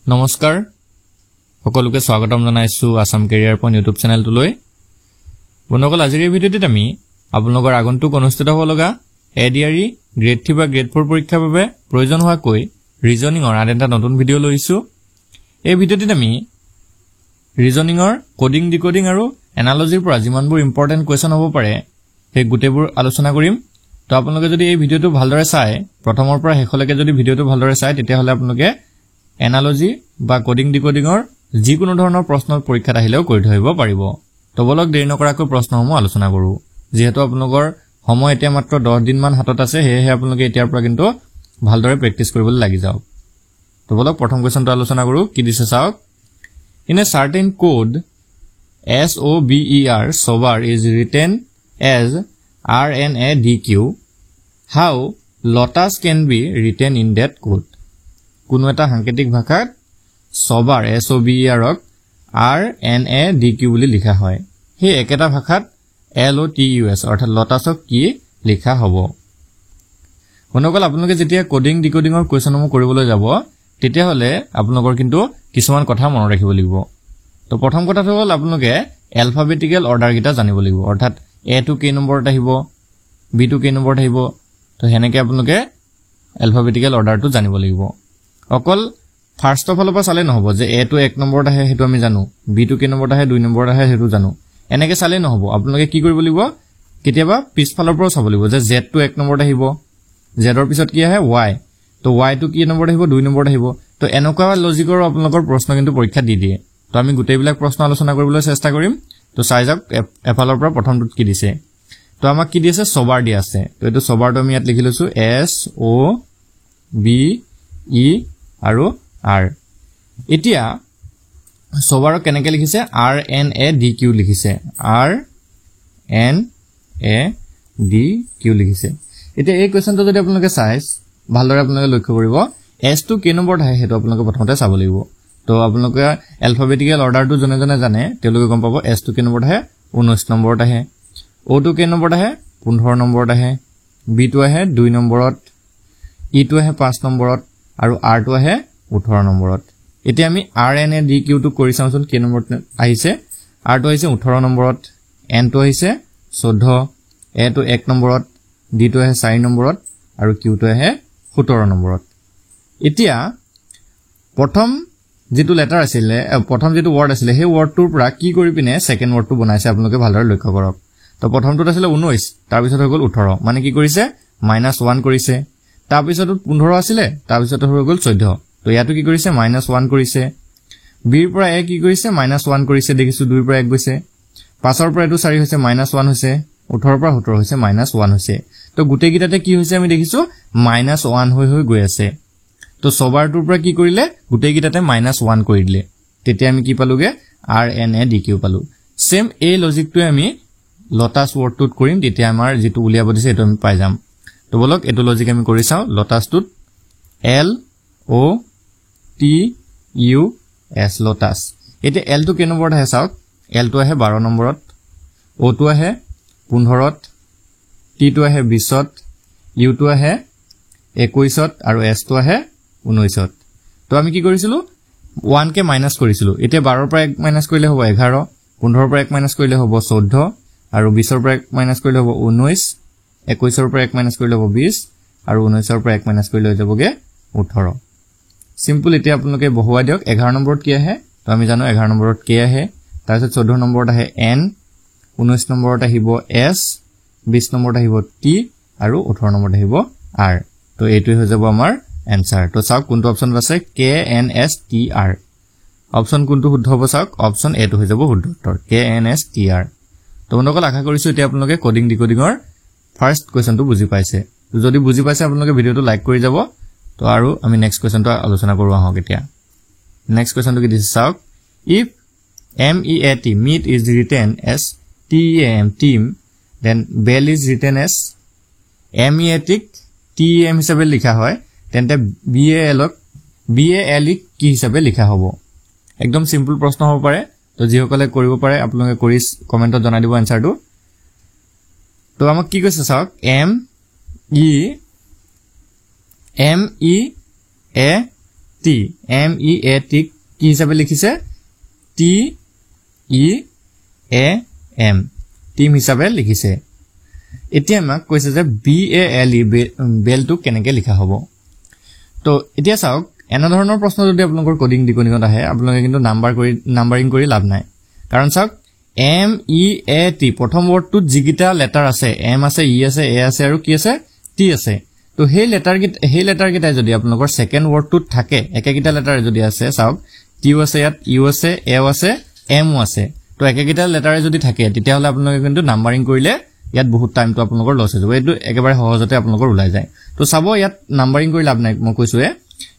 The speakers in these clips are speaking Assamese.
নমস্কাৰ সকলোকে স্বাগতম জনাইছো আসাম কেৰিয়াৰ পইণ্ট ইউটিউব চেনেলটোলৈ বন্ধুসকল আজিৰ এই ভিডিঅ'টিত আমি আপোনালোকৰ আগন্তুক অনুষ্ঠিত হ'ব লগা এডিআৰই গ্ৰেড 3 বা গ্ৰেড 4 পৰীক্ষাৰ বাবে প্ৰয়োজন হোৱাকৈ ৰিজনিংৰ আন এটা নতুন ভিডিঅ' লৈছো এই ভিডিঅ'টিত আমি ৰিজনিংৰ কোডিং ডিকোডিং আৰু এনালজিৰ পৰা যিমানবোৰ ইম্পৰ্টেন্ট কোৱেশ্চন হ'ব পাৰে সেই গোটেইবোৰ আলোচনা কৰিম তো আপোনালোকে যদি এই ভিডিঅ'টো ভালদৰে চায় প্ৰথমৰ পৰা শেষলৈকে যদি ভিডিঅ'টো ভালদৰে চায় তেতিয়া হলে আপোনালোকে এনালজি বা কোডিং ডিকোডিংৰ যিকোনো ধৰণৰ প্ৰশ্ন পৰীক্ষাত আহিলেও কৰি থৈব পাৰিব তো বলক দেৰি নকৰাকৈ প্ৰশ্নসমূহ আলোচনা কৰো যেহেতু আপোনালোকৰ সময় এতিয়া মাত্ৰ 10 দিন মান হাতত আছে হেহে আপোনালোকে এতিয়াৰ পৰা কিন্তু ভালদৰে প্ৰেক্টিস কৰিবলৈ লাগি যাওক তো বলক প্ৰথম কোৱেশ্চনটো আলোচনা কৰো কি দিছে চাওক in a certain code SOBER sober is written as RNADQ how lotus can be written in that code কোনো এটা সাংকেতিক ভাষাত সবার SOBER ক RNADQ বুলি লিখা হয় হে একেটা ভাষাত LOTUS অৰ্থাৎ লটাছক কি লিখা হ'ব বন্ধুসকল আপোনালোকে যেতিয়া কোডিং ডিকোডিংৰ কোৱেশ্চনসমূহ কৰিবলৈ যাব তেতিয়া হলে আপোনালোকৰ কিন্তু কিছুমান কথা মনত ৰাখিব লাগিব তো প্ৰথম কথাটো হ'ল আপোনালোকে এলফাবেটিক্যাল অৰ্ডাৰ গিটা জানিব লাগিব অৰ্থাৎ A টু K নম্বৰত আহিব B টু K নম্বৰত আহিব তো হেনেকে আপোনালোকে এলফাবেটিক্যাল অৰ্ডাৰটো জানিব লাগিব অকল ফাৰ্স্ট অফ অলপা চালে নহব যে A টু 1 নম্বৰত আহে হেতু আমি জানো B টু K নম্বৰত আহে 2 নম্বৰত আহে হেতু জানো এনেকে চালে নহব আপোনালোকে কি কৰিব লাগিব কেতিয়াবা পিছফালৰ পৰা চাব লাগিব যে Z টু 1 নম্বৰত আহিব Z ৰ পিছত কি আহে Y তো Y টু কি নম্বৰত আহিব 2 নম্বৰত আহিব তো এনেকুৱা লজিকৰ আপোনালোকৰ প্ৰশ্ন কিন্তু পৰীক্ষা দি দিয়ে তো আমি গোটেইবিলাক প্ৰশ্ন আলোচনা কৰিবলৈ চেষ্টা কৰিম তো চাই যাওক এফালৰ পৰা প্ৰথমটো কি দিছে তো আমাক কি দিছে সবাৰ দি আছে তো এটো সবাৰটো আমি ইয়াত লিখি লৈছো SOBE আৰু R এতিয়া সবাৰক কেনেকৈ লিখিছে RNADQ লিখিছে RNADQ লিখিছে এতিয়া এই কোৱেশ্চনটো যদি আপোনালোকে চাই ভালদৰে আপোনালোকে লক্ষ্য কৰিব S টু K নম্বৰত আহে হেতু আপোনালোকে প্ৰথমতে চাব লাগিব তো আপোনালোকে এলফাবেটিক্যাল অৰ্ডাৰটো জনে জনে জানে তেওঁলোকে গম পাব S টু K নম্বৰত আহে 19 নম্বৰত আহে O টু K নম্বৰত আহে 15 নম্বৰত আহে B টু আহে 2 নম্বৰত E টু আহে 5 নম্বৰত আৰু R টু আহে 18 নম্বৰত এতিয়া আমি RNADQ টু কৰি চাওঁচোন কি নম্বৰত আহিছে R টু আহিছে 18 নম্বৰত N টু আহিছে 14 A টু 1 নম্বৰত D টু আহে 4 নম্বৰত আৰু Q টু আহে 17 নম্বৰত এতিয়া প্ৰথম যেটো লেটাৰ আছিল প্ৰথম যেটো ওয়াৰ্ড আছিল হে ওয়াৰ্ডটোৰ পৰা কি কৰি পিনে সেকেন্ড ওয়াৰ্ডটো বনাইছে আপোনালোকে ভালদৰে লক্ষ্য কৰক তো প্ৰথমটোত আছিল 19 তাৰ পিছত হৈ গল 18 মানে কি কৰিছে -1 কৰিছে তাৰ পিছত 15 আছিল তাৰ পিছত হৈ গল 14 তো ইয়াটো কি কৰিছে -1 কৰিছে b ৰ পৰা a কি কৰিছে -1 কৰিছে দেখিছো 2 ৰ পৰা 1 গৈছে 5 ৰ পৰা এটো 4 হৈছে -1 হৈছে 18 ৰ পৰা 17 হৈছে -1 হৈছে তো গুটেই গিটাতে কি হৈছে আমি দেখিছো -1 হৈ গৈ আছে তো সবাৰটোৰ পৰা কি কৰিলে গুটেই গিটাতে -1 কৰি দিলে তেতিয়া আমি কি পালোগে RNADQ পালো সেম এই লজিকটোৱে আমি লটাছ ওয়াৰ্ডটোত কৰিম তেতিয়া আমাৰ যেটো উলিয়াব দিছে এটো আমি পাই যাম তো বলক এটো লজিক আমি কৰি চাও লটাছটোত LOTUS লটাছ এতিয়া L টু K নম্বৰত আহে চাওক L টু আহে 12 নম্বৰত O টু আহে 15ত T টু আহে 20ত U টু আহে 21ত আৰু S টু আহে 19ত তো আমি কি কৰিছিলো 1 কে মাইনাস কৰিছিলো এতিয়া 12 ৰ পৰা 1 মাইনাস কৰিলে হ'ব 11 15 ৰ পৰা 1 মাইনাস কৰিলে হ'ব 14 আৰু 20 ৰ পৰা 1 মাইনাস কৰিলে হ'ব 19 21 ৰ পৰা 1 মাইনাস কৰিলে হ'ব 20 আৰু 19 ৰ পৰা 1 মাইনাস কৰিলে হৈ যাবগে 18 সিম্পল এতিয়া আপোনালোকে বহুৱাই দিয়ক 11 নম্বৰত কি আহে তো আমি জানো 11 নম্বৰত K আহে তাৰ পিছত 14 নম্বৰত আহে N 19 নম্বৰত আহিব S 20 নম্বৰত আহিব T আৰু 18 নম্বৰত আহিব R তো এইটো হৈ যাব আমাৰ এনসাৰ তো চাওক কোনটো অপচন আছে KNSTR অপচন কোনটো শুদ্ধ হ'ব চাওক অপচন এ টো হৈ যাব শুদ্ধ উত্তৰ KNSTR তো বন্ধুসকল আশা কৰিছো এতিয়া আপোনালোকে কোডিং ডিকোডিংৰ ফাৰ্স্ট কোৱেশ্চনটো বুজি পাইছে তো যদি বুজি পাইছে আপোনালোকে ভিডিওটো লাইক কৰি যাব তো আৰু আমি নেক্সট কোৱেশ্চনটো আলোচনা কৰো আহক এতিয়া নেক্সট কোৱেশ্চনটো কি দিছে চাওক if MEAT meat is written as TEAM team then bell is written as MEAT TEM হিচাপে লিখা হয় তেন্তে BAL কি হিচাপে লিখা হ'ব একদম সিম্পল প্ৰশ্ন হ'ব পাৰে তো যিসকলে কৰিব পাৰে আপোনালোকে কৰি কমেন্টত জনাই দিব আনসাৰটো তো আমাক কি কৈছে চাওক M E A T M E A T কি হিচাপে লিখিছে T E A M team হিচাপে লিখিছে এতিয়া আমাক কৈছে যে বি এ এল ই বেলটো কেনেকৈ লিখা হ'ব তো এতিয়া চাওক এনে ধৰণৰ প্ৰশ্ন যদি আপোনালোকৰ কোডিং ডিকোডিঙত আহে আপোনালোকে কিন্তু নাম্বাৰিং কৰি লাভ নাই কাৰণ চাওক এম ই এ টি প্ৰথম ৱৰ্ডটোত যিকেইটা লেটাৰ আছে এম আছে ই আছে এ আছে আৰু কি আছে টি আছে তো সেই লেটাৰ কেইটাই যদি আপোনালোকৰ সেকেন্ড ৱৰ্ডটোত থাকে একেকিটা লেটাৰ যদি আছে চাওক টিও আছে ইয়াত ইউ আছে এও আছে এমও আছে তো একেকিটা লেটাৰে যদি থাকে তেতিয়া হলে আপোনালোকে কিন্তু নাম্বাৰিং কৰিলে ইয়াত বহুত টাইমটো আপোনালোকৰ লছ হৈ যাব এইটো একেবাৰে সহজতে আপোনালোকৰ ওলাই যায় তো চাব ইয়াত নাম্বাৰিং কৰি লাভ নাই মই কৈছোৱে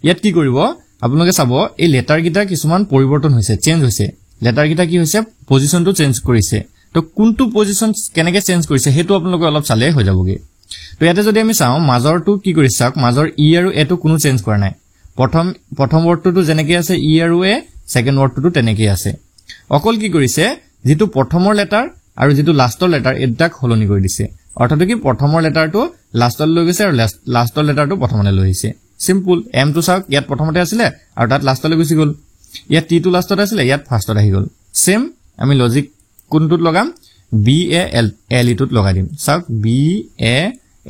ইয়াত কি কৰিব আপোনালোকে চাব এই লেটাৰ কেইটা কিছুমান পৰিৱৰ্তন হৈছে চেঞ্জ হৈছে লেটাৰ কেইটা কি হৈছে পজিশনটো চেঞ্জ কৰিছে তো কোনটো পজিশন কেনেকৈ চেঞ্জ কৰিছে হেতু আপোনালোকে অলপ চালে হৈ যাবগে তো ইয়াতে যদি আমি চাও মাজৰটো কি কৰিছে চাওক মাজৰ ই আৰু এ টো কোনো চেঞ্জ কৰা নাই প্ৰথম ৱৰ্ডটো যেনেকৈ আছে ই আৰু এ সেকেন্ড ৱৰ্ডটো তেনেকৈ আছে অকল কি কৰিছে যেটো প্ৰথমৰ লেটাৰ আৰু যেটো লাষ্টৰ লেটাৰ এটাক হলনি কৰি দিছে অৰ্থাৎ কি প্ৰথমৰ লেটাৰটো লাষ্টলৈ লৈ গৈছে আৰু লাষ্টৰ লেটাৰটো প্ৰথমলৈ লৈ আহিছে সিম্পল এম টো চাওক ইয়াত প্ৰথমতে আছিলে আৰু তাত লাষ্টলৈ গুচি গল ইয়াত টি টো লাষ্টত আছিলে ইয়াত ফাৰ্ষ্টত আহি গল সেম আমি লজিক কোনটোত লগাম বি এ এল ই টোত লগাই দিম চাওক বি এ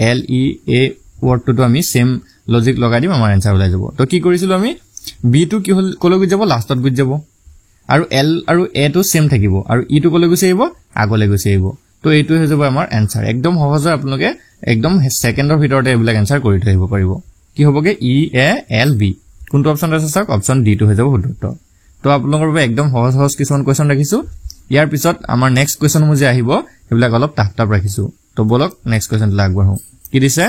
এল ই এ ৱৰ্ডটো আমি সেম লজিক লগাই দিম আমাৰ এনসাৰ ওলাই যাব তো কি কৰিছিলো আমি বি টো কি হল কলৈ গুচি যাব লাষ্টত গুচি যাব আৰু এল আৰু এ টো সেম থাকিব আৰু ই টো কলৈ গুচি আহিব আগলৈ গুচি আহিব তো এইটো হৈ যাব আমাৰ এনসাৰ একদম সহজে আপোনালোকে একদম সেকেন্ডৰ ভিতৰতে এইবিলাক এনসাৰ কৰি থৈ আহিব পাৰিব কি হ'বগে ই এ এল বি কোনটো অপচন আছে চাওক অপচন ডি টো হৈ যাব শুদ্ধ তো আপোনালোকৰ বাবে একদম সহজ কিছুমান কোৱেশ্চন ৰাখিছো ইয়াৰ পিছত আমাৰ নেক্সট কোৱেশ্চন মুজি আহিব এইবিলাক অলপ টাফ ৰাখিছো তো বলক নেক্সট কোৱেশ্চনটো আগবঢ়ো কি দিছে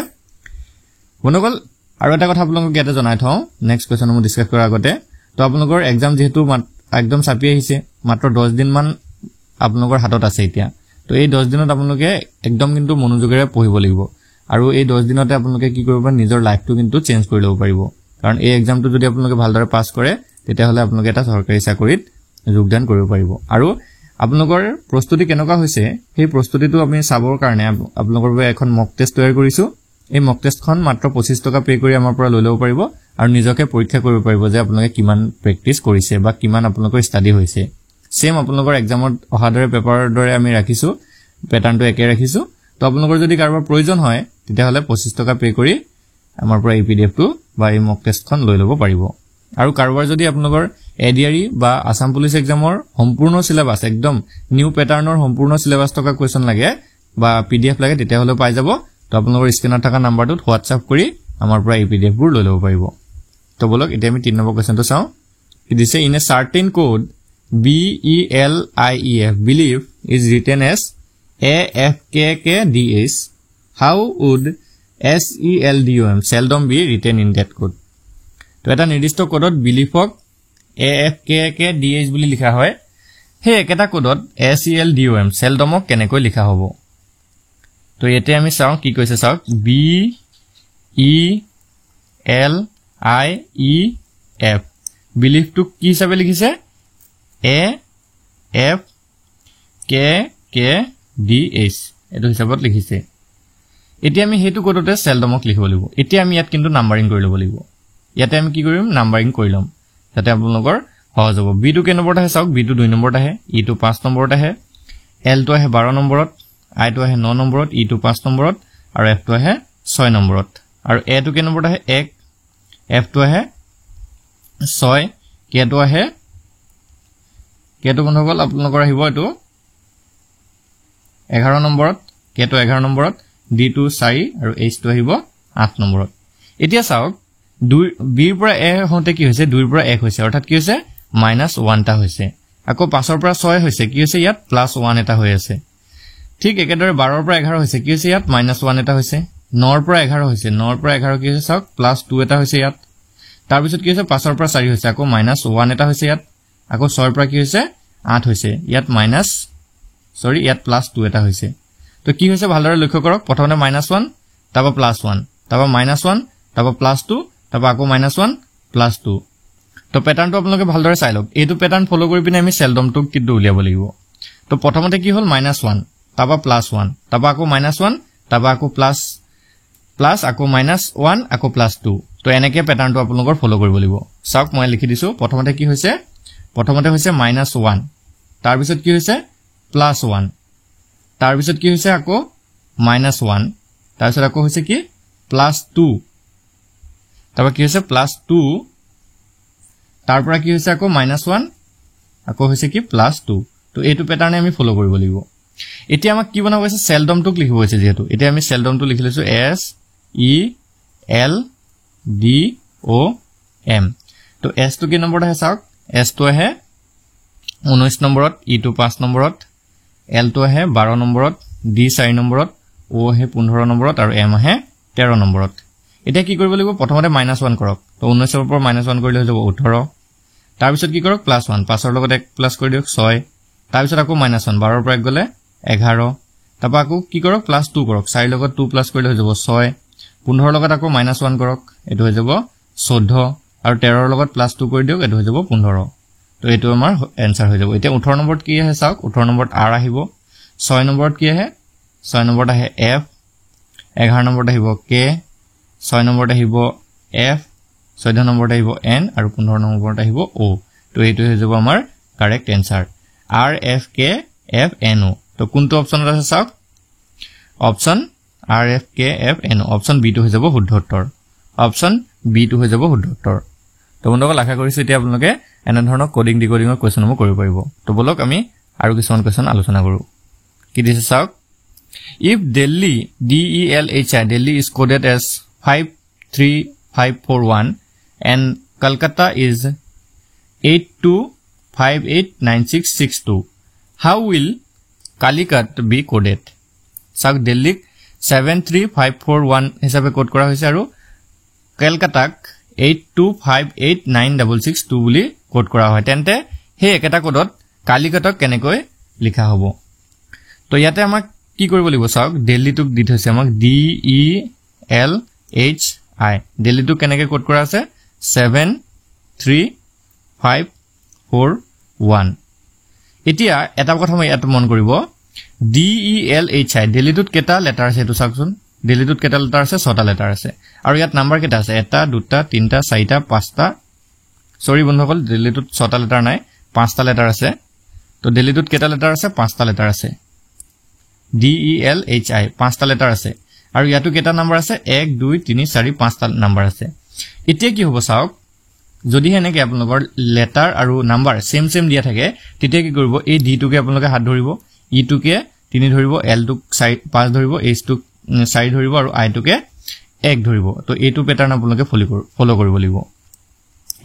বনগল আৰু এটা কথা আপোনালোকক ইয়াতে জনাই থওঁ নেক্সট কোৱেশ্চন মই ডিসকাস কৰাৰ আগতে তো আপোনালোকৰ এক্সাম যেহেতু একদম চাপি আহিছে মাত্ৰ 10 দিন মান আপোনালোকৰ হাতত আছে এতিয়া তো এই 10 দিনত আপোনালোকে একদম কিন্তু মনোযোগেৰে পঢ়িব লাগিব আৰু এই 10 দিনতে আপোনালোকে কি কৰিব নিজৰ লাইফটো কিন্তু চেঞ্জ কৰি ল'ব পাৰিব কাৰণ এই এক্সামটো যদি আপোনালোকে ভালদৰে পাস কৰে তেতিয়া হলে আপোনালোকে এটা চৰকাৰী চাকৰিত যোগদান কৰিব পাৰিব আৰু আপোনালোকৰ প্ৰস্তুতি কেনেকুৱা হৈছে সেই প্ৰস্তুতিটো আমি চাবৰ কাৰণে আপোনালোকৰ বাবে এখন মক টেষ্ট তৈয়াৰ কৰিছো এই মক টেষ্টখন মাত্ৰ 25 টকা পে কৰি আমাৰ পৰা লৈ ল'ব পাৰিব আৰু নিজকে পৰীক্ষা কৰিব পাৰিব যে আপোনালোকে কিমান প্ৰেক্টিস কৰিছে বা কিমান আপোনালোকৰ ষ্টাডি হৈছে সেম আপোনালোকৰ এক্সামত অহাদৰে পেপাৰৰ দৰে আমি ৰাখিছো প্যাটাৰ্নটো একে ৰাখিছো তো আপোনালোকৰ যদি কাৰোবাৰ প্ৰয়োজন হয় তেতিয়া হলে 25 টকা পে কৰি আমাৰ পৰা এই পিডিএফটো বা এই মক টেষ্টখন লৈ ল'ব পাৰিব আৰু কাৰোবাৰ যদি আপোনালোকৰ এডিআৰই বা আসাম পুলিচ এক্সামৰ সম্পূৰ্ণ সিলেবাস একদম নিউ প্যাটাৰ্নৰ সম্পূৰ্ণ সিলেবাস থকা কোৱেশ্চন লাগে বা পিডিএফ লাগে তেতিয়া হলে পাই যাব তো আপোনালোকৰ স্ক্ৰিনত থকা নাম্বাৰটোত হোৱাটসঅ্যাপ কৰি আমাৰ পৰা এই পিডিএফ বোৰ লৈ ল'ব পাৰিব তো বলক এতিয়া আমি 3 নম্বৰ কোৱেশ্চনটো চাও কি দিছে in a certain code B E L I E F believe is written as A F K K D H how would S E L D O M seldom be written in that code তো এটা নিৰ্দিষ্ট কোডত বিলিফক A F K K D H বুলি লিখা হয় হে একেটা কোডত S E L D O M সেলডমক কেনেকৈ লিখা হ'ব তো এতে আমি চাও কি কৈছে চাওক B E L I E F believe to কি হিচাপে লিখিছে A F K K D H এটো হিচাপত লিখিছে এতিয়া আমি হেতু কোডতে সেলডমক লিখিব লাগিব এতিয়া আমি ইয়াত কিন্তু নাম্বাৰিং কৰি ল'ব লাগিব ইয়াতে আমি কি কৰিম নাম্বাৰিং কৰি লম যাতে আপোনালোকৰ সহজ হ'ব বি টো কে নম্বৰত আহে চাওক বি টো 2 নম্বৰত আহে ই টো 5 নম্বৰত আহে এল টো আহে 12 নম্বৰত আই টো আহে 9 নম্বৰত ই টো 5 নম্বৰত আৰু এফ টো আহে 6 নম্বৰত আৰু এ টো কে নম্বৰত আহে 1 এফ টো আহে 6 কে টো আহে কে টো বন্ধুসকল আপোনালোকৰ আহিব এটো 11 নম্বৰত কে টো 11 নম্বৰত ডি টো 4 আৰু এইচ টো আহিব 8 নম্বৰত এতিয়া চাওক 2 বি ৰ পৰা এ হওঁতে কি হৈছে 2 ৰ পৰা 1 হৈছে অৰ্থাৎ কি হৈছে -1 টা হৈছে আকৌ 5 ৰ পৰা 6 হৈছে কি হৈছে ইয়াত +1 এটা হৈ আছে ঠিক একেদৰে 12 ৰ পৰা 11 হৈছে কি হৈছে ইয়াত -1 এটা হৈছে 9 ৰ পৰা 11 হৈছে 9 ৰ পৰা 11 কি হৈছে চাওক +2 এটা হৈছে ইয়াত তাৰ পিছত কি হৈছে 5 ৰ পৰা 4 হৈছে আকৌ -1 এটা হৈছে ইয়াত আকৌ 6 ৰ পৰা কি হৈছে 8 হৈছে ইয়াত ইয়াত +2 এটা হৈছে তো কি হৈছে ভালদৰে লক্ষ্য কৰক প্ৰথমতে -1 তাপা +1 তাপা -1 তাপা +2 তাপা আকৌ -1 +2 তো প্যাটাৰ্নটো আপোনালোকে ভালদৰে চাই লওক এইটো প্যাটাৰ্ন ফলো কৰি পিনে আমি সেলডমটো কিটো উলিয়াব লাগিব তো প্ৰথমতে কি হ'ল -1 তাপা +1 তাপা আকৌ -1 তাপা আকৌ প্লাস আকৌ -1 আকৌ +2 তো এনেকে প্যাটাৰ্নটো আপোনালোকৰ ফলো কৰিব লাগিব চাওক মই লিখি দিছো প্ৰথমতে কি হৈছে -1 তাৰ পিছত কি হৈছে +1 তাৰ পিছত কি হৈছে আকৌ -1 তাৰ পিছত আকৌ হৈছে কি +2 তাৰপৰা কি হৈছে +2 তাৰ পৰা কি হৈছে আকৌ -1 আকৌ হৈছে কি +2 তো এইটো প্যাটাৰ্নে আমি ফলো কৰিব লাগিব এতিয়া আমাক কি বনাব আছে সেলডমটোক লিখিব আছে যেহেতু এতিয়া আমি সেলডমটো লিখি লৈছো S E L D O M তো S টো কি নম্বৰত আছে চাওক S টো আছে 19 নম্বৰত E টো 5 নম্বৰত L টো আছে 12 নম্বৰত D 4 নম্বৰত O আছে 15 নম্বৰত আৰু M আছে 13 নম্বৰত এটা কি কৰিব লাগিব প্ৰথমতে -1 কৰক তো 19 ৰ পৰা -1 কৰিলে হৈ যাব 18 তাৰ পিছত কি কৰক +1 5 ৰ লগত 1 প্লাস কৰি দিয়ক 6 তাৰ পিছত আকৌ -1 12 ৰ পৰা 1 গলে 11 তাৰপা আকৌ কি কৰক +2 কৰক 4 ৰ লগত 2 প্লাস কৰিলে হৈ যাব 6 15 ৰ লগত আকৌ -1 কৰক এটো হৈ যাব 14 আৰু 13 ৰ লগত +2 কৰি দিয়ক এটো হৈ যাব 15 তো এটো আমাৰ आंसर হৈ যাব এতিয়া 18 নম্বৰত কি আছে চাওক 18 নম্বৰত R আহিব 6 নম্বৰত কি আছে 6 নম্বৰত আছে F 11 নম্বৰত আহিব K 6 নম্বৰত আহিব F 14 নম্বৰত আহিব N আৰু 15 নম্বৰত আহিব O তো এটো হৈ যাব আমাৰ correct answer R F K F N O তো কোনটো অপচনত আছে চাওক option R F K F N O option B টো হৈ যাব শুদ্ধ উত্তৰ অপচন বি টো হৈ যাব শুদ্ধ উত্তৰ তো বন্ধুসকল আশা কৰিছো এতিয়া আপোনালোকে এনে ধৰণৰ কোডিং ডিকোডিংৰ কোৱেশ্চনসমূহ কৰিব পাৰিব তো বলক আমি আৰু কিছুমান কোৱেশ্চন আলোচনা কৰো কি দিছে চাওক if Delhi DELHI Delhi is coded as 53541 and Kolkata is 82589662 how will Calicut be coded চাওক দিল্লীক 73541 হিচাপে কোড কৰা হৈছে আৰু কলকাতাক 82589662 বুলি কোড কৰা হয় তেন্তে হে একেটা কোডত কালিকটক কেনেকৈ লিখা হ'ব তো ইয়াতে আমাক কি কৰিব লাগিব চাওক দিল্লীটোক দি থৈছে আমাক DELHI দিল্লীটো কেনেকৈ কোড কৰা আছে 73541 এতিয়া এটা কথা মই ইয়াত মন কৰিব DELHI দিল্লীটোত কেটা লেটাৰ আছে এটো চাওকচোন দিল্লীটোত কেটা লেটাৰ আছে 6টা লেটাৰ আছে আৰু ইয়াত নাম্বাৰ কেটা আছে 1 2 3 4 5টা সৰি বন্ধুসকল দিল্লীটোত 6টা লেটাৰ নাই 5টা লেটাৰ আছে তো দিল্লীটোত কেটা লেটাৰ আছে 5টা লেটাৰ আছে DELHI 5টা লেটাৰ আছে আৰু ইয়াতো কেটা নাম্বাৰ আছে 1 2 3 4 5টা নাম্বাৰ আছে এতিয়া কি হ'ব চাওক যদি হেনেকে আপোনালোকৰ লেটাৰ আৰু নাম্বাৰ সেম দিয়া থাকে তেতিয়া কি কৰিব এই ডি টোকে আপোনালোকে হাত ধৰিব ই টোকে 3 ধৰিব এল টোক 5 ধৰিব এইচ টোক 4 ধৰিব আৰু আই টোকে 1 ধৰিব তো এইটো প্যাটাৰ্ন আপোনালোকে ফলো কৰিব লাগিব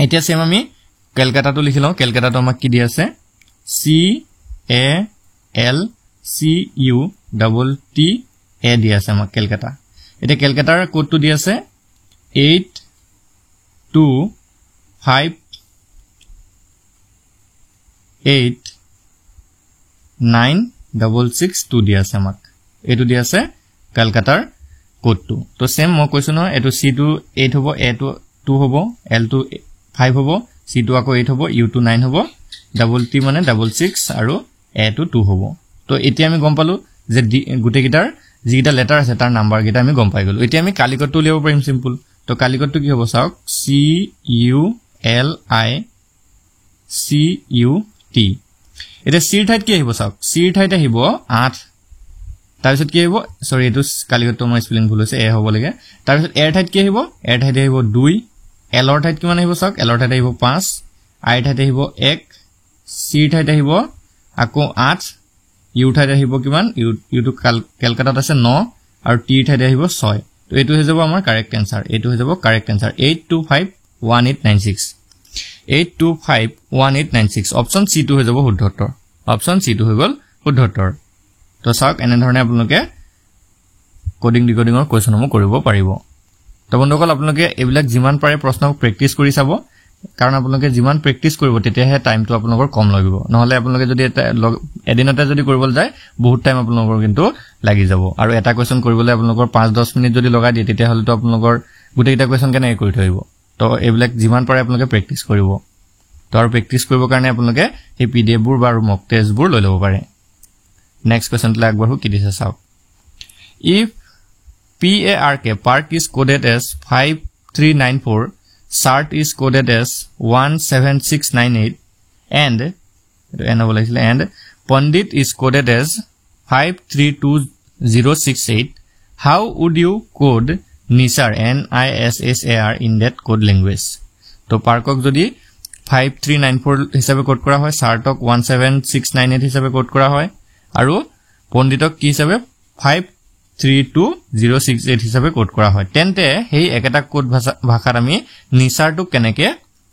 এতিয়া সেম আমি কলকাতাটো লিখি লওঁ কলকাতাটো আমাক কি দি আছে CALCUTTA দি আছে আমাক কলকাতা এটা কলকাতাৰ কোডটো দি আছে 82589662 দি আছে আমাক এটো দি আছে কলকাতাৰ কোডটো তো সেম মই কৈছো ন এটো C টো 8 হ'ব A টো 2 হ'ব L টো 5 হ'ব C টো আকৌ 8 হ'ব U টো 9 হ'ব ডাবল T মানে 66 আৰু A টো 2 হ'ব তো এতিয়া আমি গম পালো যে গুটে গিটাৰ যিটা লেটাৰ আছে তাৰ নাম্বাৰ গিটা আমি গম পাই গলো এতিয়া আমি কালিকটটো লিখিব পাৰিম সিম্পল তো কালিকটটো কি হ'ব চাওক CULICUT এটা সিৰ ঠাইত কি আহিব চাওক সিৰ ঠাইত আহিব 8 তাৰ পিছত কি আহিব সৰি এটো কালিকটটো মই স্পেলিং ভুল হৈছে এ হ'ব লাগে তাৰ পিছত এৰ ঠাইত কি আহিব এৰ ঠাইত আহিব 2 এলৰ ঠাইত কিমান আহিব চাওক এলৰ ঠাইত আহিব 5 আই ঠাইত আহিব 1 সিৰ ঠাইত আহিব আকৌ 8 ইউ ঠাইত আহিব কিমান ইউ টো কলকাতাত আছে 9 আৰু টি ঠাইত আহিব 6 তো এটো হৈ যাব আমাৰ কাৰেক্ট आंसर এটো হৈ যাব কাৰেক্ট आंसर 825896 825896 অপচন সি টো হৈ যাব শুদ্ধ উত্তৰ অপচন সি টো হৈ গল শুদ্ধ উত্তৰ তো চাওক এনে ধৰণে আপোনালোকে কোডিং ডিকোডিংৰ কোৱেশ্চনসমূহ কৰিব পাৰিব তো বন্ধুসকল আপোনালোকে এবিলাক যিমান পাৰে প্ৰশ্ন প্ৰেক্টিস কৰি চাব কাৰণ আপোনালোকে যিমান প্ৰেক্টিস কৰিব তেতিয়াহে টাইমটো আপোনালোকৰ কম লাগিব নহলে আপোনালোকে যদি এদিনতে যদি কৰিবলৈ যায় বহুত টাইম আপোনালোকৰ কিন্তু লাগি যাব আৰু এটা কোৱেশ্চন কৰিবলৈ আপোনালোকৰ 5-10 মিনিট যদি লগাই দিয়ে তেতিয়া হলে তো আপোনালোকৰ গুটেইটা কোৱেশ্চন কেনে কৰি থৈব তো এবিলাক যিমান পাৰে আপোনালোকে প্ৰেক্টিস কৰিব তো আৰু প্ৰেক্টিস কৰিবৰ কাৰণে আপোনালোকে এই পিডিএফ বোৰ বা মক টেষ্ট বোৰ লৈ ল'ব পাৰে নেক্সট কোৱেশ্চন লা আগবাঢ়ো কি দিছে চাওক if PARK, park is coded as 5394, SART is coded as 17698, and Pandit is coded as 532068. How would you code NISAR, NISSAR, in that code language? तो पार्कक जदि 5394 हिसाबे कोड करा হয়, सार्टक 17698 हिसाबे कोड करा হয়, আৰু পণ্ডিতক কি হিসাবে 532068 হিসাবে কোড কৰা হয়। তেন্তে হেই একটা কোড ভাষাত আমি নিসাৰটো কেনেকে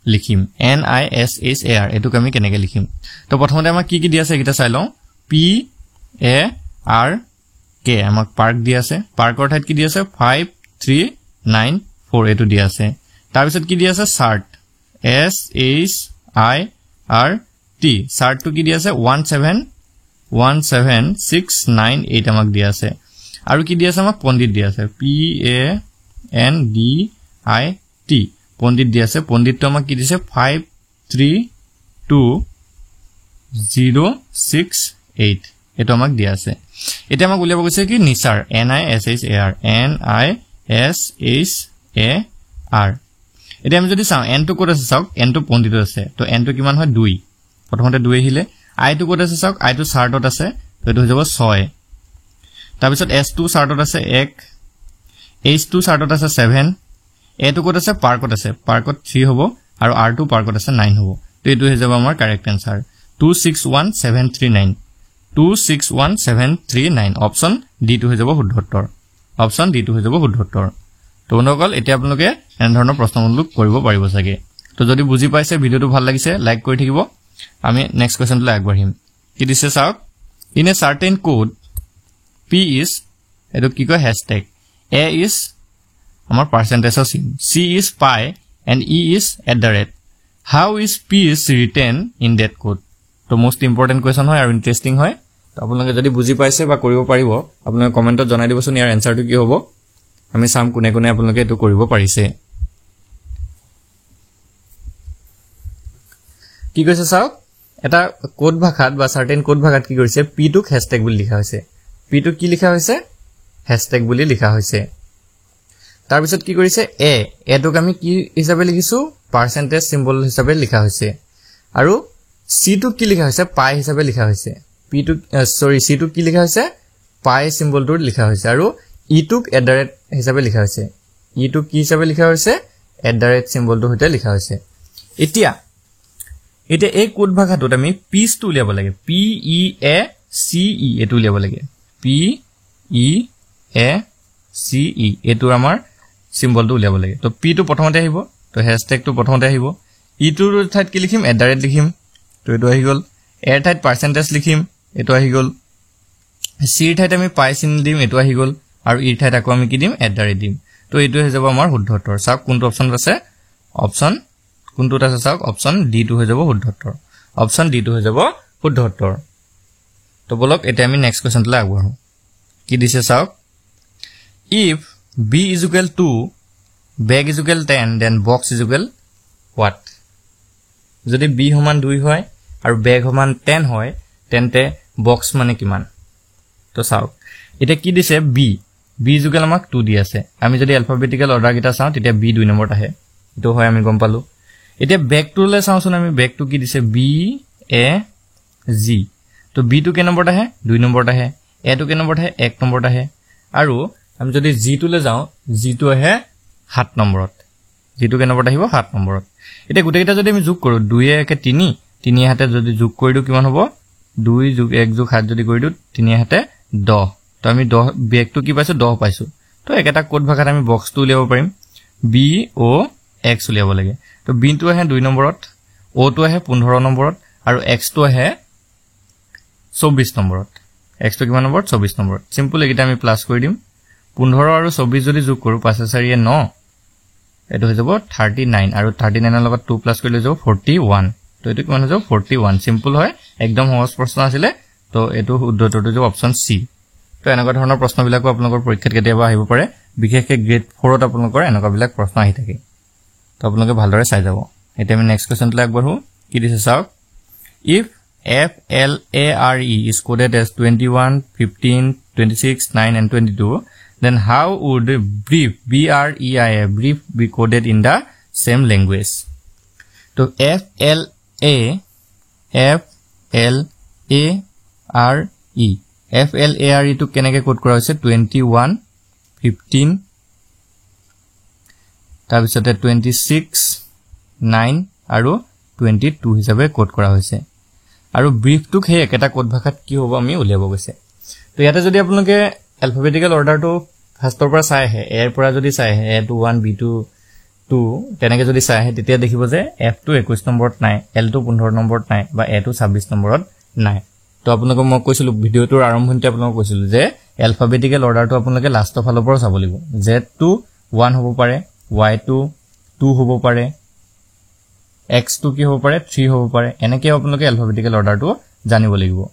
লিখিম, NISSAR, এটুক আমি কেনেকে লিখিম? তো প্ৰথমতে আমাক কি কি দিয়া আছে এটা চাই লওঁ। PARK আমাক পাৰ্ক দিয়া আছে, পাৰ্কৰ ঠাইত কি দিয়া আছে 5394 এটো দিয়া আছে। তাৰ পিছত কি দিয়া আছে SART, SHIRT, SARTটো কি দিয়া আছে 17698 আমাক দিয়া আছে। আৰু কি দিয়া আছে আমাক পণ্ডিত দিয়া আছে, PANDIT, পণ্ডিত দিয়া আছে। পণ্ডিতটো আমাক কি দিছে 532068 এটো আমাক দিয়া আছে। এটা আমাক উলিয়াব কৈছে কি নিসাৰ, NISSAR, NISSAR। এটা আমি যদি চাওঁ n টো ক'ত আছে চাওক, n টো পণ্ডিতত আছে, তো n টো কিমান হয় 2, প্ৰথমতে 2 আহিলে। i টো ক'ত আছে চাওক, i টো সাৰ্টত আছে, তো এটো হৈ যাব 6। তাৰ পিছত s টো সাৰ্টত আছে 1, h টো সাৰ্টত আছে 7, a টো ক'ত আছে পাৰ্কত আছে, পাৰ্কত 3 হ'ব, আৰু r টো পাৰ্কত আছে 9 হ'ব। তো এটো হৈ যাব আমাৰ কাৰেক্ট আনসাৰ 261739, 261739। অপচন ডি টো হৈ যাব শুদ্ধ উত্তৰ, অপচন ডি টো হৈ যাব শুদ্ধ উত্তৰ। তো বন্ধুসকল এতিয়া আপোনালোকে এনে ধৰণৰ প্ৰশ্নমূলক কৰিব পাৰিব চাগে। তো যদি বুজি পাইছে, ভিডিওটো ভাল লাগিছে, লাইক কৰি থাকিব। আমি নেক্সট কোৱেশ্চনলৈ আগবাঢ়িম। কি দিছে চাওক, in a certain code P is এটো কি কয় হ্যাশট্যাগ, A is আমাৰ পাৰ্চেন্টেজৰ চিন, C is pi, and E is @ how is P is written in that code? তো মোস্ট ইম্পৰ্টেন্ট কোৱেশ্চন হয় আৰু ইন্টাৰেষ্টিং হয়। তো আপোনালোকে যদি বুজি পাইছে বা কৰিব পাৰিব, আপোনালোকে কমেন্টত জনাই দিবচোন ইয়াৰ এনসাৰটো কি হ'ব। আমি চাম কোনে কোনে আপোনালোকে এটো কৰিব পাৰিছে। কি কৈছে চাওক, এটা কোড ভাষাত বা সাৰ্টেন কোড ভাষাত কি কৰিছে, P টোক হ্যাশট্যাগ বুলি লিখা হৈছে। P টো কি লিখা হৈছে, হ্যাশট্যাগ বুলি লিখা হৈছে। তাৰ পিছত কি কৰিছে A, এটোক আমি কি হিচাপে লিখিছো, পাৰ্চেন্টেজ সিম্বল হিচাপে লিখা হৈছে। আৰু C টো কি লিখা হৈছে, পাই হিচাপে লিখা হৈছে। P টো C টো কি লিখা হৈছে, পাই সিম্বলটো লিখা হৈছে। আৰু E টোক @ হিচাপে লিখা হৈছে, E টো কি হিচাপে লিখা হৈছে, @ সিম্বলটো হতে লিখা হৈছে। এতিয়া এই কোড ভাষাটোত আমি পিচ টো উলিয়াব লাগে, PEACE এটো উলিয়াব লাগে, PEACE এটো আমাৰ সিম্বলটো উলিয়াব লাগে। তো P টো প্ৰথমতে আহিব, তো হ্যাশট্যাগটো প্ৰথমতে আহিব। E টোৰ ঠাইত কি লিখিম, @ লিখিম, তো এটো আহি গল। A ৰ ঠাইত পাৰ্চেন্টেজ লিখিম, এটো আহি গল। C ৰ ঠাইত আমি পাই চিন দিম, এটো আহি গল। আৰু E ৰ ঠাইত আকৌ আমি কি দিম, @ দিম। তো এটো হৈ যাব আমাৰ শুদ্ধ উত্তৰ। চাওক কোনটো অপচনত আছে, অপচন কোনটোত আছে চাওক, অপচন ডি টো হৈ যাব শুদ্ধ উত্তৰ, অপচন ডি টো হৈ যাব শুদ্ধ উত্তৰ। তো বলক এতিয়া আমি নেক্সট কোৱেশ্চনলৈ আগবাঢ়ো। কি দিছে চাওক, if b is equal to bag is equal 10 then box is equal what? যদি b সমান 2 হয় আৰু bag সমান 10 হয়, তেন্তে box মানে কিমান? তো চাওক এতিয়া কি দিছে, b is equal আমাক 2 দি আছে। আমি যদি এলফাবেটিক্যাল অৰ্ডাৰ কিটা চাওঁ, তেতিয়া b 2 নম্বৰত আহে, এটো হয় আমি গম পালো। এতিয়া বেগটোলৈ চাওঁচোন, আমি বেগটো কি দিছে BAG, তো B টো কে নম্বৰত আহে 2 নম্বৰত আহে, A টো কে নম্বৰত আহে 1 নম্বৰত আহে, আৰু আমি যদি G টোলৈ যাওঁ, G টো আহে 7 নম্বৰত, G টো কে নম্বৰত আহিব 7 নম্বৰত। এতিয়া গোটেইটা যদি আমি যোগ কৰো, 2 এ 3, 3 হাতে যদি যোগ কৰি দিও কিমান হ'ব, 2 + 1 + 7 যদি কৰি দিও 3 হাতে 10, তো আমি 10 বেগটো কি পাইছো 10 পাইছো। তো একটা কোড ভাষাত আমি বক্সটো উলিয়াব পাৰিম, BOX উলিয়াব লাগে। তো B টো আহে 2 নম্বৰত, O টো আহে 15 নম্বৰত, আৰু X টো আহে 24 নম্বৰত। X টো কিমান নম্বৰত, 24 নম্বৰত। সিম্পল এইটা আমি প্লাস কৰি দিম, 15 আৰু 24 যদি যোগ কৰো 5 × 4 = 9, এটো হৈ যাব 39, আৰু 39 ৰ লগত 2 প্লাস কৰি লৈ যাব 41, তো এটো কিমান হৈ যাব 41। সিম্পল হয়, একদম সহজ প্ৰশ্ন আছিল। তো এটো শুদ্ধ উত্তৰটো যাব অপচন সি। তো এনেকুৱা ধৰণৰ প্ৰশ্নবিলাকো আপোনালোকৰ পৰীক্ষাত কেতিয়াবা আহিব পাৰে, বিশেষকৈ গ্ৰেড 4 ত আপোনালোকৰ এনেকুৱা বিলাক প্ৰশ্ন আহি থাকে। তো আপোনালোকে ভালদৰে চাই যাব। এতিয়া আমি নেক্সট কোৱেশ্চনলৈ আগবাঢ়ো। কি দিছে চাওক, if FLARE is coded as 21, 15, 26, 9 and 22, then how would brief brief be coded in the same language? So FLARE to keneke code kora hoise 21 15 tabisote 26 9 aru 22 hisabe code kora hoise aru brief tuk he eketa code bhakhat ki hobo ami uliabo goise to yate jodi apnaloke alphabetical order to first or pora sai he a pora jodi sai he a to 1 b to 2 teneke jodi sai he titia dekhibo je f to 21 number nai l to 15 number nai ba a to 26 number nai to apnaloke mo koisilu video tur arambhonte apnaloke koisilu je alphabetical order to apnaloke last of all pora sabolibo z to 1 hobo pare y to 2 hobo pare x to ki hobo pare 3 hobo pare eneke apnaloke alphabetical order to janibo lagibo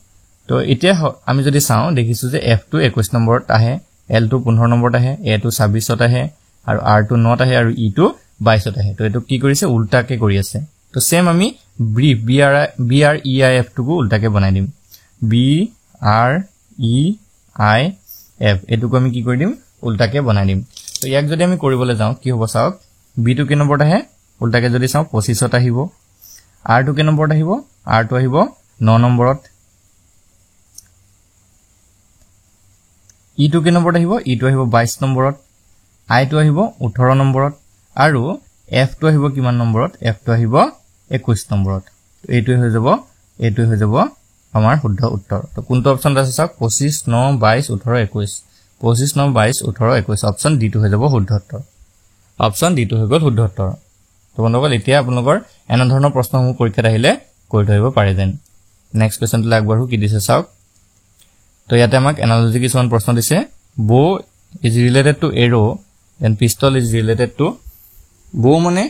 to etia ami jodi saw dekhisu je f to 21 number ahe l to 15 number ahe a to 26 ahe aru r to 9 ahe aru e to 22 ahe to eto ki korise ulta ke kori ase to same ami brief bref to ko ulta ke banai dim bref eto ko ami ki kori dim ulta ke banai dim to yak jodi ami koribole jaw ki hobo saok b to ke number ahe ulta ke jodi saw 25 ta hibo r to ke number ahibo r to ahibo 9 number ot e to ke number ahibo e to ahibo 22 number ot I to ahibo 18 number ot aru f to ahibo kiman number ot f to ahibo 21 number ot eto হৈ যাব আমাৰ শুদ্ধ উত্তৰ তো কোনটো অপচন আছে চাওক 25 9 22 18 21 25 9 22 18 21 অপচন ডি টু হৈ যাব শুদ্ধ উত্তৰ অপচন ডি টু হৈ গল শুদ্ধ উত্তৰ তো বন্ধুসকল এতিয়া আপোনালোকৰ এনে ধৰণৰ প্ৰশ্নসমূহ পৰীক্ষাত আহিলে কৰি থৈব পাৰে যেন নেক্সট কোৱেশ্চনটো আগবাঢ়ো কি দিছে চাওক তো ইয়াতে আমাক এনালজি কিছুমান প্ৰশ্ন দিছে বো is related to arrow and pistol is related to bow মানে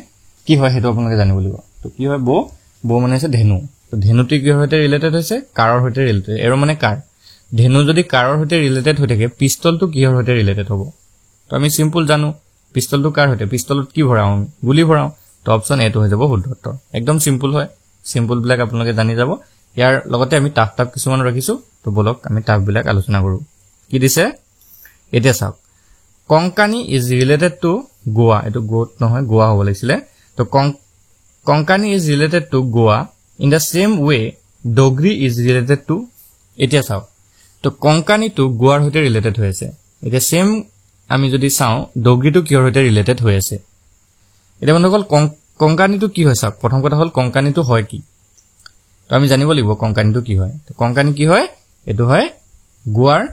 কি হয় হেতু আপোনালোকে জানিব লাগিব তো কি হয় bow মানে আছে ধেনু তো ধেনুটি কি হতে ৰিলেটেড হৈছে কাৰৰ হতে ৰিলেটেড এৰো মানে কাৰ ধেনু যদি কাৰৰ হতে ৰিলেটেড হৈ থাকে পিস্তল তো কিহৰ হতে ৰিলেটেড হ'ব তো আমি সিম্পল জানো পিস্তল তো কাৰ হতে পিস্তলত কি ভৰাও গুলি ভৰাও তো অপচন এ টো হৈ যাব শুদ্ধ উত্তৰ একদম সিম্পল হয় সিম্পল ব্ল্যাক আপোনালোকে জানি যাব ইয়াৰ লগতে আমি টাফ কিছুমান ৰাখিছো তো বলক আমি টাফ ব্ল্যাক আলোচনা কৰো কি দিছে এটা চাওক Konkani is related to Goa এটো গোট নহয় গোৱা হ'ব লাগিছিলে তো Konkani is related to Goa in the same way Dogri is related to এটা চাওক তো কংকানি টু গোৱাৰ হৈতে ৰিলেটেড হৈ আছে এটা সেম আমি যদি চাও ডগৰিটো কিহৰ হৈতে ৰিলেটেড হৈ আছে এটা বন্ধুসকল কংকানিটো কি হয় চাওক প্ৰথম কথা হল কংকানিটো হয় কি তো আমি জানিব লাগিব কংকানিটো কি হয় তো কংকানি কি হয় এটো হয় গোৱাৰ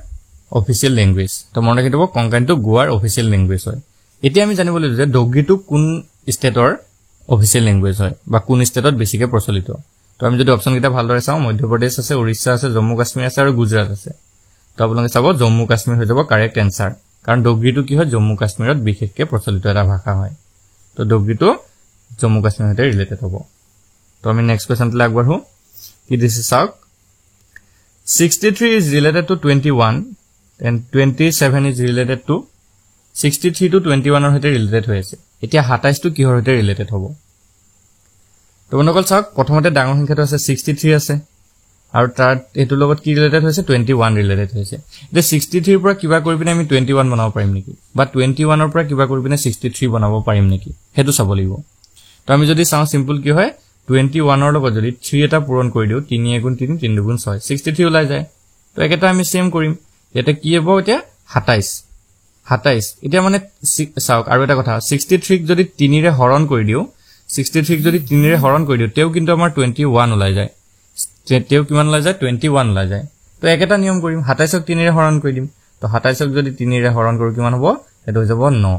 অফিচিয়েল ল্যাঙ্গুৱেজ তো মনে ৰাখিব কংকানিটো গোৱাৰ অফিচিয়েল ল্যাঙ্গুৱেজ হয় এতিয়া আমি জানিব লাগিব যে ডগৰিটো কোন ষ্টেটৰ অফিচিয়েল ল্যাঙ্গুৱেজ হয় বা কোন ষ্টেটত বেছিকে প্ৰচলিত তো আমি যদি অপচন কিটা ভালদৰে চাও মধ্যপ্ৰদেশ আছে ওড়িশা আছে জম্মু কাশ্মীৰ আছে আৰু গুজৰাট আছে তো আপোনালোকে চাব জম্মু কাশ্মীৰ হৈ যাব কাৰেক্ট এনসাৰ কাৰণ ডগৰিটো কি হয় জম্মু কাশ্মীৰত বিশেষকে প্ৰচলিত এটা ভাষা হয় তো ডগৰিটো জম্মু কাশ্মীৰ সৈতে ৰিলেটেড হ'ব তো আমি নেক্সট কোৱেশ্চনটো আগবাঢ়ো কি দিছে চাওক 63 is related to 21 and 27 is related to 63 to 21 er হতে ৰিলেটেড হৈ আছে এতিয়া 27 টো কিহৰ হতে ৰিলেটেড হ'ব তো বন্ধুসকল চাওক প্ৰথমতে ডাঙৰ সংখ্যাটো আছে 63 আছে আৰু তাৰ এটো লগত কি ৰিলেটেড হৈছে 21 ৰিলেটেড হৈছে এতিয়া 63 ৰ পৰা কিবা কৰি পিনে আমি 21 বনাব পাৰিম নেকি বা 21 ৰ পৰা কিবা কৰি পিনে 63 বনাব পাৰিম নেকি হেতু চাব লাগিব তো আমি যদি চাও সিম্পল কি হয় 21 ৰ লগত যদি 3 এটা পূৰণ কৰি দিও 3 গুণ 3 3 গুণ 6 63 ওলাই যায় তো একেটা আমি সেম কৰিম এটা কি হ'ব এতিয়া 27 এতিয়া মানে চাওক আৰু এটা কথা 63 ক যদি 3 ৰে হৰণ কৰি দিও 63 ক যদি 3 ৰে হৰণ কৰি দিও তেও কিন্তু আমাৰ 21 ওলাই যায় তেও কিমান ওলাই যায় 21 ওলাই যায় তো একেটা নিয়ম কৰিম 27 ক 3 ৰে হৰণ কৰি দিম তো 27 ক যদি 3 ৰে হৰণ কৰো কিমান হ'ব এটো হৈ যাব 9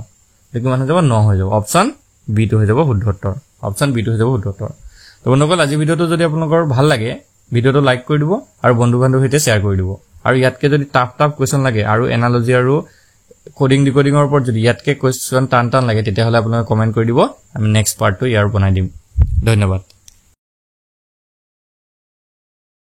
তো কিমান হৈ যাব 9 হৈ যাব অপচন বি টো হৈ যাব শুদ্ধ উত্তৰ অপচন বি টো হৈ যাব শুদ্ধ উত্তৰ তো বন্ধুসকল আজি ভিডিওটো যদি আপোনালোকৰ ভাল লাগে ভিডিওটো লাইক কৰি দিব আৰু বন্ধু বান্ধৱৰ সৈতে শেয়াৰ কৰি দিব আৰু ইয়াতকে যদি টাফ কোৱেশ্চন লাগে আৰু এনালজি আৰু কোডিং ডিকোডিংৰ ওপৰত যদি ইয়াতকে কোৱেশ্চন টান লাগে তেতিয়া হলে আপোনালোকে কমেন্ট কৰি দিব আমি নেক্সট পাৰ্টটো ইয়াৰ বনাই দিম ধন্যবাদ